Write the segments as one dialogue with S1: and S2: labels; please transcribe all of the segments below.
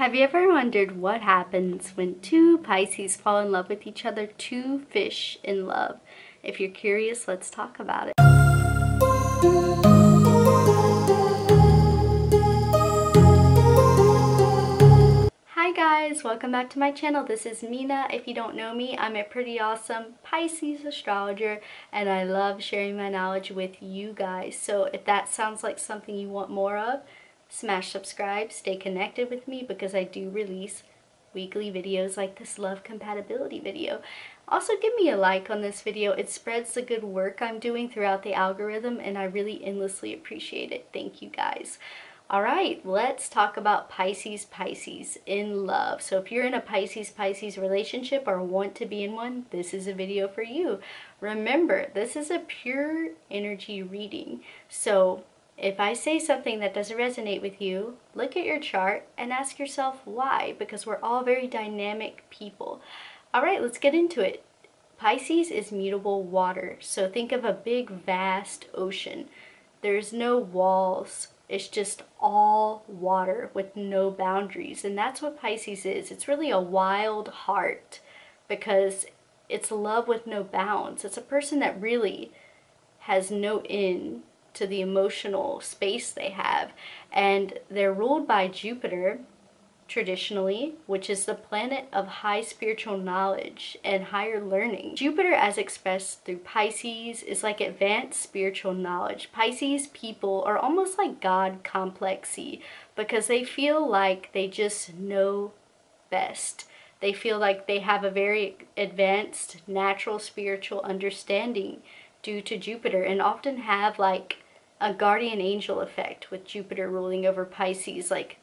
S1: Have you ever wondered what happens when two Pisces fall in love with each other, two fish in love? If you're curious, let's talk about it. Hi guys, welcome back to my channel. This is Mina. If you don't know me, I'm a pretty awesome Pisces astrologer and I love sharing my knowledge with you guys. So if that sounds like something you want more of, smash subscribe, stay connected with me because I do release weekly videos like this love compatibility video. Also give me a like on this video. It spreads the good work I'm doing throughout the algorithm and I really endlessly appreciate it. Thank you guys. Alright, let's talk about Pisces Pisces in love. So if you're in a Pisces Pisces relationship or want to be in one, this is a video for you. Remember, this is a pure energy reading. So if I say something that doesn't resonate with you, look at your chart and ask yourself why, because we're all very dynamic people. All right, let's get into it. Pisces is mutable water, so think of a big, vast ocean. There's no walls. It's just all water with no boundaries, and that's what Pisces is. It's really a wild heart because it's love with no bounds. It's a person that really has no end to the emotional space they have, and they're ruled by Jupiter traditionally, which is the planet of high spiritual knowledge and higher learning. Jupiter, as expressed through Pisces, is like advanced spiritual knowledge. Pisces people are almost like God complexy because they feel like they just know best. They feel like they have a very advanced natural spiritual understanding due to Jupiter, and often have like a guardian angel effect with Jupiter ruling over Pisces, like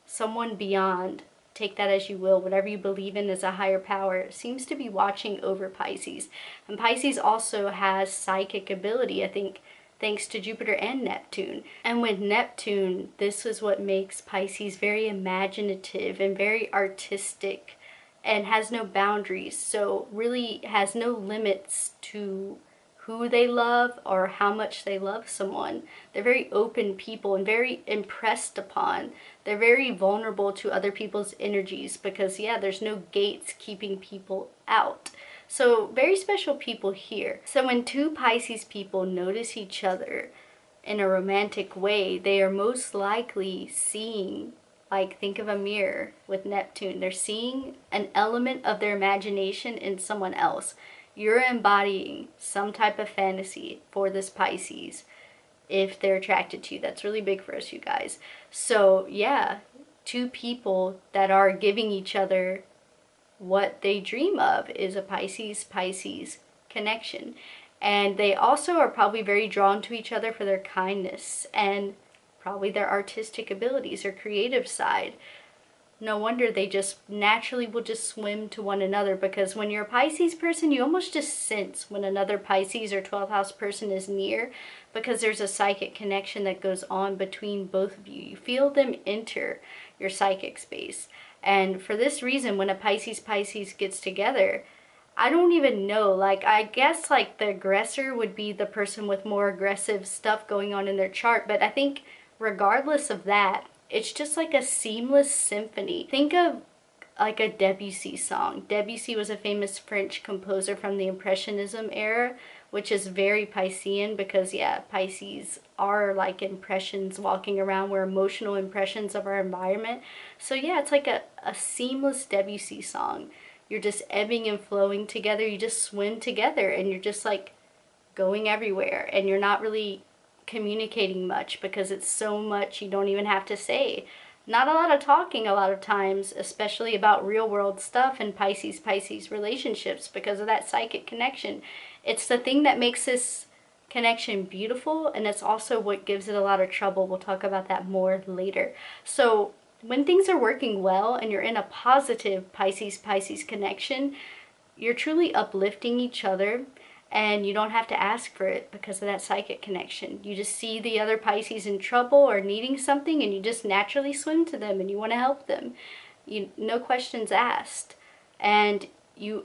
S1: someone beyond, take that as you will, whatever you believe in as a higher power, seems to be watching over Pisces. And Pisces also has psychic ability, I think, thanks to Jupiter and Neptune. And with Neptune, this is what makes Pisces very imaginative and very artistic and has no boundaries, so really has no limits to who they love or how much they love someone. They're very open people and very impressed upon. They're very vulnerable to other people's energies because, yeah, there's no gates keeping people out. So very special people here. So when two Pisces people notice each other in a romantic way, they are most likely seeing, like, think of a mirror with Neptune. They're seeing an element of their imagination in someone else. You're embodying some type of fantasy for this Pisces if they're attracted to you. That's really big for us, you guys. So yeah, two people that are giving each other what they dream of is a Pisces-Pisces connection. And they also are probably very drawn to each other for their kindness and probably their artistic abilities or creative side. No wonder they just naturally will just swim to one another, because when you're a Pisces person, you almost just sense when another Pisces or 12th house person is near, because there's a psychic connection that goes on between both of you. You feel them enter your psychic space. And for this reason, when a Pisces-Pisces gets together, I don't even know, like, I guess like the aggressor would be the person with more aggressive stuff going on in their chart, but I think regardless of that, it's just like a seamless symphony. Think of like a Debussy song. Debussy was a famous French composer from the Impressionism era, which is very Piscean because, yeah, Pisces are like impressions walking around. We're emotional impressions of our environment. So yeah, it's like a seamless Debussy song. You're just ebbing and flowing together. You just swim together and you're just like going everywhere, and you're not really communicating much because it's so much you don't even have to say. Not a lot of talking a lot of times, especially about real world stuff in Pisces-Pisces relationships because of that psychic connection. It's the thing that makes this connection beautiful, and it's also what gives it a lot of trouble. We'll talk about that more later. So when things are working well and you're in a positive Pisces-Pisces connection, you're truly uplifting each other. And you don't have to ask for it because of that psychic connection. You just see the other Pisces in trouble or needing something, and you just naturally swim to them and you want to help them. No questions asked. And you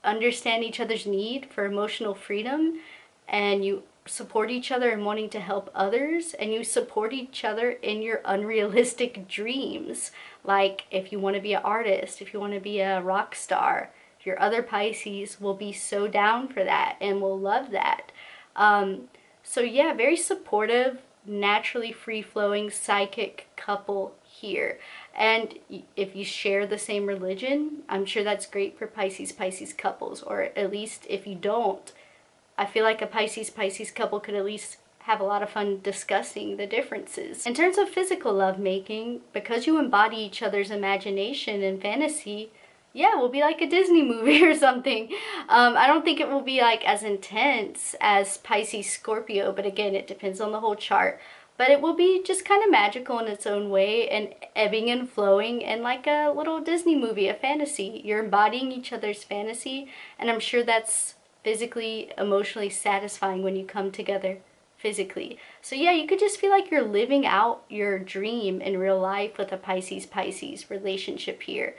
S1: understand each other's need for emotional freedom, and you support each other in wanting to help others, and you support each other in your unrealistic dreams. Like if you want to be an artist, if you want to be a rock star, your other Pisces will be so down for that and will love that. So yeah, very supportive, naturally free-flowing psychic couple here. And if you share the same religion, I'm sure that's great for Pisces Pisces couples, or at least if you don't, I feel like a Pisces Pisces couple could at least have a lot of fun discussing the differences. In terms of physical lovemaking, because you embody each other's imagination and fantasy, yeah, it will be like a Disney movie or something. I don't think it will be like as intense as Pisces Scorpio, but again, it depends on the whole chart. But it will be just kind of magical in its own way, and ebbing and flowing, and like a little Disney movie, a fantasy. You're embodying each other's fantasy, and I'm sure that's physically, emotionally satisfying when you come together physically. So yeah, you could just feel like you're living out your dream in real life with a Pisces Pisces relationship here.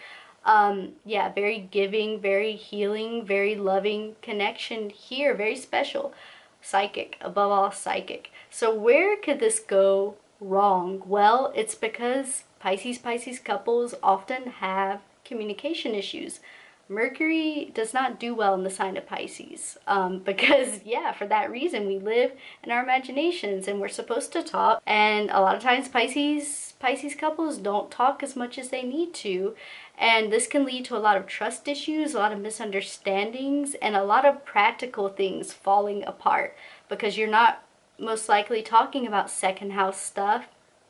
S1: Yeah, very giving, very healing, very loving connection here, very special. Psychic, above all psychic. So where could this go wrong? Well, it's because Pisces Pisces couples often have communication issues. Mercury does not do well in the sign of Pisces, because yeah, for that reason, we live in our imaginations and we're supposed to talk, and a lot of times Pisces couples don't talk as much as they need to, and this can lead to a lot of trust issues, a lot of misunderstandings, and a lot of practical things falling apart because you're not most likely talking about second house stuff,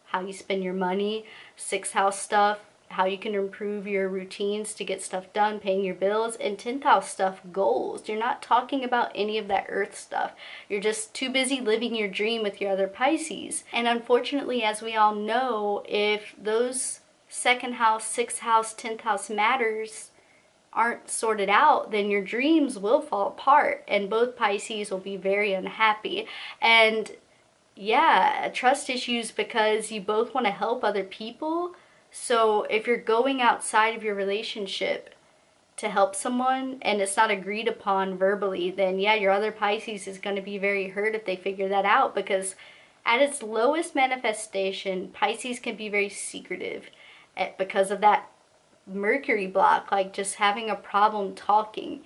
S1: how you spend your money, sixth house stuff, how you can improve your routines to get stuff done, paying your bills, and 10th house stuff, goals. You're not talking about any of that earth stuff. You're just too busy living your dream with your other Pisces. And unfortunately, as we all know, if those second house, sixth house, 10th house matters aren't sorted out, then your dreams will fall apart and both Pisces will be very unhappy. And yeah, trust issues because you both want to help other people. So if you're going outside of your relationship to help someone and it's not agreed upon verbally, then yeah, your other Pisces is going to be very hurt if they figure that out, because at its lowest manifestation, Pisces can be very secretive because of that Mercury block, like just having a problem talking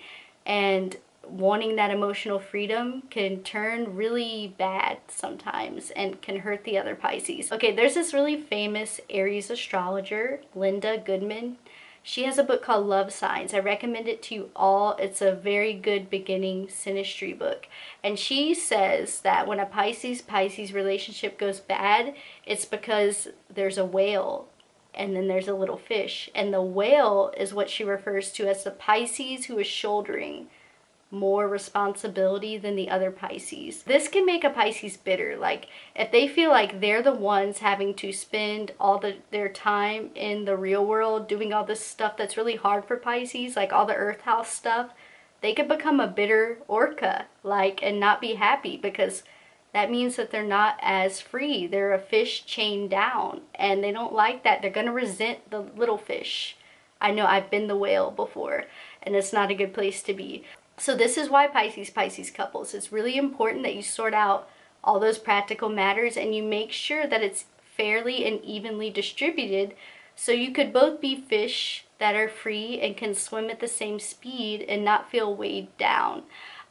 S1: and wanting that emotional freedom can turn really bad sometimes and can hurt the other Pisces. Okay, there's this really famous Aries astrologer, Linda Goodman. She has a book called Love Signs. I recommend it to you all. It's a very good beginning Synastry book. And she says that when a Pisces relationship goes bad, it's because there's a whale and then there's a little fish. And the whale is what she refers to as the Pisces who is shouldering more responsibility than the other Pisces. This can make a Pisces bitter. Like if they feel like they're the ones having to spend all their time in the real world doing all this stuff that's really hard for Pisces, like all the earth house stuff, they could become a bitter orca, like, and not be happy, because that means that they're not as free. They're a fish chained down and they don't like that. They're gonna resent the little fish. I know, I've been the whale before and it's not a good place to be. So this is why Pisces couples, it's really important that you sort out all those practical matters and you make sure that it's fairly and evenly distributed, so you could both be fish that are free and can swim at the same speed and not feel weighed down.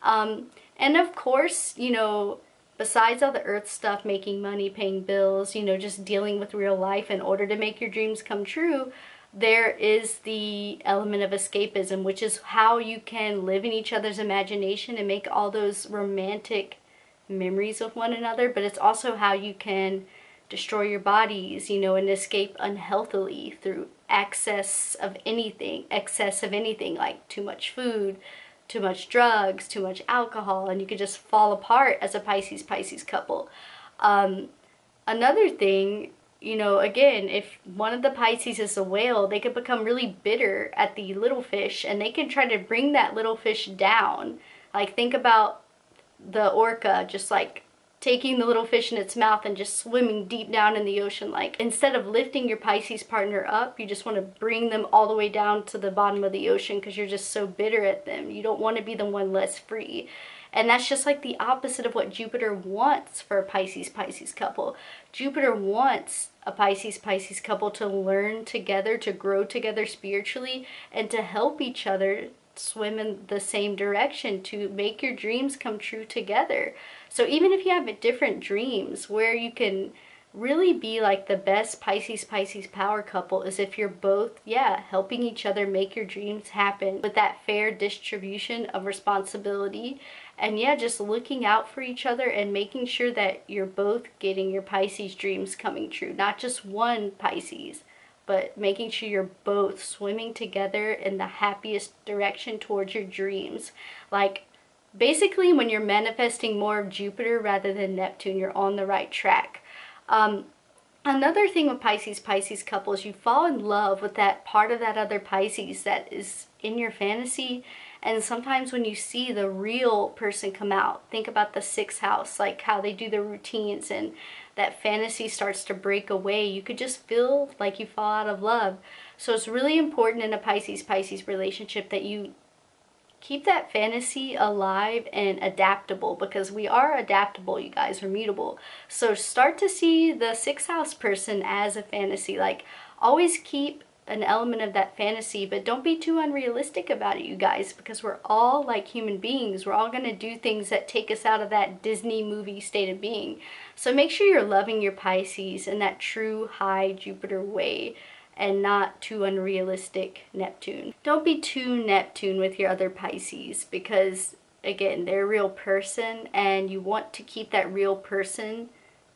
S1: And of course, you know, besides all the earth stuff, making money, paying bills, you know, just dealing with real life in order to make your dreams come true, there is the element of escapism, which is how you can live in each other's imagination and make all those romantic memories with one another. But it's also how you can destroy your bodies, you know, and escape unhealthily through excess of anything, like too much food, too much drugs, too much alcohol, and you could just fall apart as a Pisces couple. Another thing, you know, again, if one of the Pisces is a whale, they could become really bitter at the little fish and they can try to bring that little fish down. Like think about the orca just like taking the little fish in its mouth and just swimming deep down in the ocean. Like, instead of lifting your Pisces partner up, you just want to bring them all the way down to the bottom of the ocean because you're just so bitter at them. You don't want to be the one less free. And that's just like the opposite of what Jupiter wants for a Pisces-Pisces couple. Jupiter wants a Pisces-Pisces couple to learn together, to grow together spiritually, and to help each other swim in the same direction, to make your dreams come true together. So even if you have different dreams, where you can really be like the best Pisces-Pisces power couple is if you're both, helping each other make your dreams happen with that fair distribution of responsibility. And just looking out for each other and making sure that you're both getting your Pisces dreams coming true. Not just one Pisces, but making sure you're both swimming together in the happiest direction towards your dreams. Like, basically, when you're manifesting more of Jupiter rather than Neptune, you're on the right track. Another thing with Pisces-Pisces couples, you fall in love with that part of that other Pisces that is in your fantasy. And sometimes when you see the real person come out, think about the 6th house, like how they do their routines, and that fantasy starts to break away. You could just feel like you fall out of love. So it's really important in a Pisces-Pisces relationship that you keep that fantasy alive and adaptable, because we are adaptable, you guys, we're mutable. So start to see the 6th house person as a fantasy. Like, always keep an element of that fantasy, but don't be too unrealistic about it, you guys, because we're all like human beings. We're all going to do things that take us out of that Disney movie state of being. So make sure you're loving your Pisces in that true high Jupiter way, and not too unrealistic Neptune. Don't be too Neptune with your other Pisces, because again, they're a real person and you want to keep that real person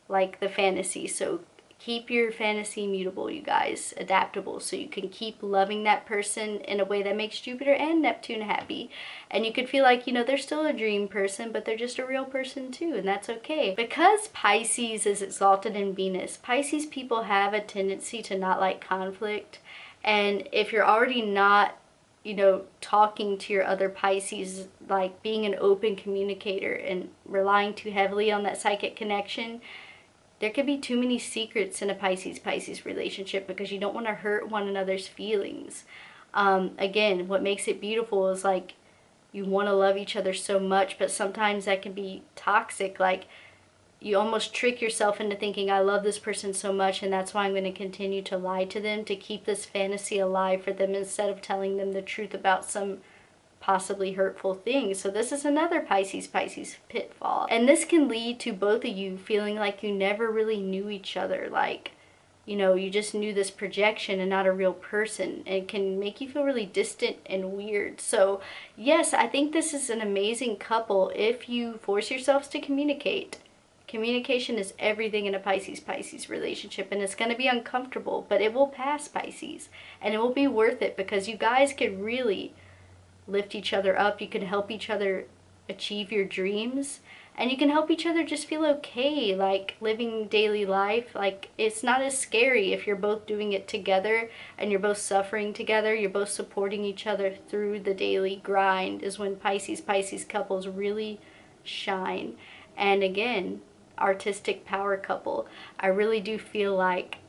S1: like the fantasy. So keep your fantasy mutable, you guys, adaptable, so you can keep loving that person in a way that makes Jupiter and Neptune happy. And you could feel like, they're still a dream person, but they're just a real person too, and that's okay. Because Pisces is exalted in Venus, Pisces people have a tendency to not like conflict. And if you're already not, talking to your other Pisces, like being an open communicator and relying too heavily on that psychic connection, there could be too many secrets in a Pisces-Pisces relationship because you don't want to hurt one another's feelings. Again, what makes it beautiful is like you want to love each other so much, but sometimes that can be toxic. Like, you almost trick yourself into thinking, I love this person so much, and that's why I'm going to continue to lie to them to keep this fantasy alive for them, instead of telling them the truth about some possibly hurtful things. So this is another Pisces-Pisces pitfall. And this can lead to both of you feeling like you never really knew each other. Like, you just knew this projection and not a real person. And it can make you feel really distant and weird. So yes, I think this is an amazing couple if you force yourselves to communicate. Communication is everything in a Pisces-Pisces relationship, and it's going to be uncomfortable, but it will pass, Pisces. And it will be worth it, because you guys could really lift each other up. You can help each other achieve your dreams, and you can help each other just feel okay, like living daily life. Like, it's not as scary if you're both doing it together and you're both suffering together, you're both supporting each other through the daily grind, is when Pisces-Pisces couples really shine. And again, artistic power couple. I really do feel like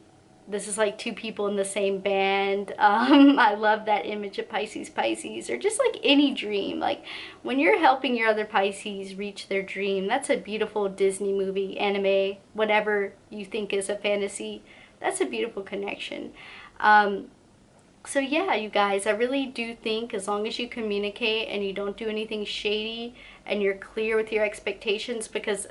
S1: this is like two people in the same band. I love that image of Pisces-Pisces, or just like any dream. Like, when you're helping your other Pisces reach their dream, that's a beautiful Disney movie, anime, whatever you think is a fantasy. That's a beautiful connection. So yeah, you guys, I really do think as long as you communicate and you don't do anything shady and you're clear with your expectations, because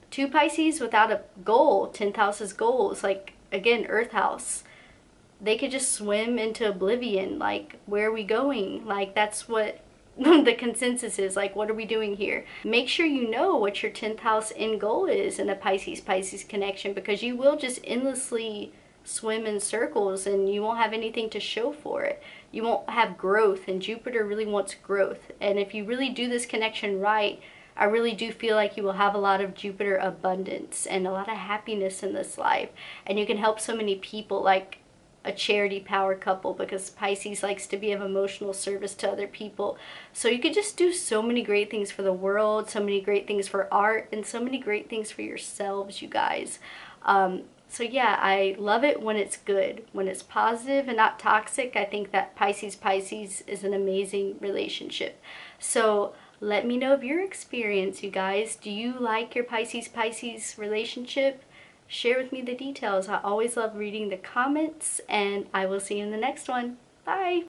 S1: two Pisces without a goal, 10th house's goals, like, again, Earth house, they could just swim into oblivion. Like, where are we going? Like, that's what the consensus is. Like, what are we doing here? Make sure you know what your 10th house end goal is in a Pisces-Pisces connection, because you will just endlessly swim in circles and you won't have anything to show for it. You won't have growth, and Jupiter really wants growth. And if you really do this connection right, I really do feel like you will have a lot of Jupiter abundance and a lot of happiness in this life. And you can help so many people. Like, a charity power couple, because Pisces likes to be of emotional service to other people. So you could just do so many great things for the world, so many great things for art, and so many great things for yourselves, you guys. So yeah, I love it when it's good, when it's positive and not toxic. I think that Pisces Pisces is an amazing relationship. So let me know of your experience, you guys. Do you like your Pisces Pisces relationship? Share with me the details. I always love reading the comments, and I will see you in the next one. Bye!